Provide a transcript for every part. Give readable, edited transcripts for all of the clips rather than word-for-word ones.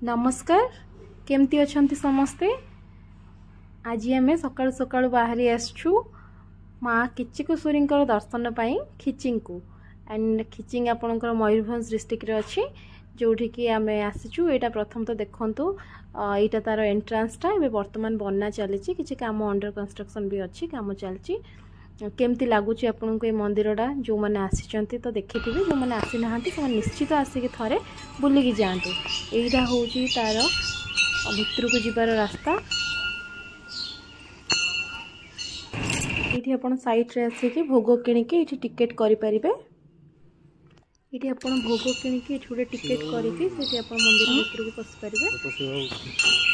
नमस्कार केमती अछंती समस्ते। आज आम सकाळु सकाळु बाहरी आसछु माँ किचिकुश्वरी दर्शन पाई खिचिंग को एंड खिचिंग आपणकर मयूरभंज डिस्ट्रिक्ट रे अछि जोठी की आम आसीचु। एटा प्रथम तो देखंतु एटा तार एंट्रांस टा वर्तमान बनना चली किछि काम अंडर कंस्ट्रक्शन भी अछि काम चलछि। केमती लगुच आपन को मंदिरटा जो मैंने आसी तो देखी जो मैंने आसी ना से निश्चित आसिक थे बुलिकी जातु। यहीटा हूँ तार भितर को जीवार रास्ता। ये आप सैट्रे आसिक भोग किणिकी टिकेट करें। ये आप भोग किणिकी गोटे टिकेट करके मंदिर भितर को पशिपारे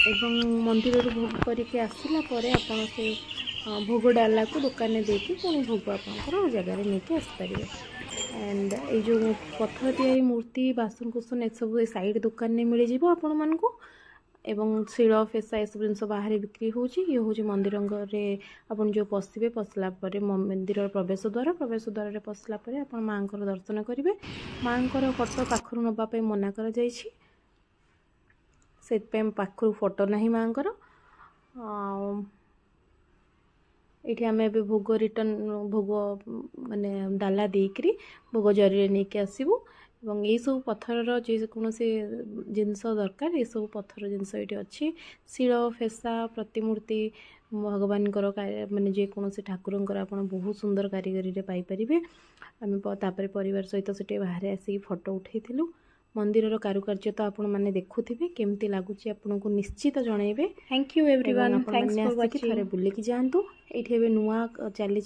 और मंदिर भोग करके आसला आपड़ से भोग डाला को दुकान में देखिए पुणी भोग आप जगार नहीं आसपारे। एंड ये जो पत्थर तैयारी मूर्ति बासन कुसन सब साइड दुकान में मिल जाव आपण मान एवं शिल फेसा ये सब जिन बाहर बिक्री होची। ये हूँ मंदिर आपन जो पशिबे पशला मंदिर प्रवेश द्वार पशला आप माँ दर्शन करेंगे। माँ फोटो पाखर नापी मना कर पाखर फोटो ना माँ ये आम ए भोग रिटर्न भोग माने डाला देकरी भोग जरिए नहीं कि आसबू। और ये सब पत्थर जेकोसी जिनस दरकार ये सब पत्थर जिनस ये अच्छी शिल फेसा प्रतिमूर्ति भगवान माने जेकोसी ठाकुर आप बहुत सुंदर कारीगरी पाइपर। आम परिवार सहित से बाहर आसिक फोटो उठेलु। मंदिर कारुकार्य तो आपण मैंने देखुवे केमती लगुच आपन को निश्चित जनइबे। Thank you everyone, thanks for watching. बुलिकी जातु ये नुआ चली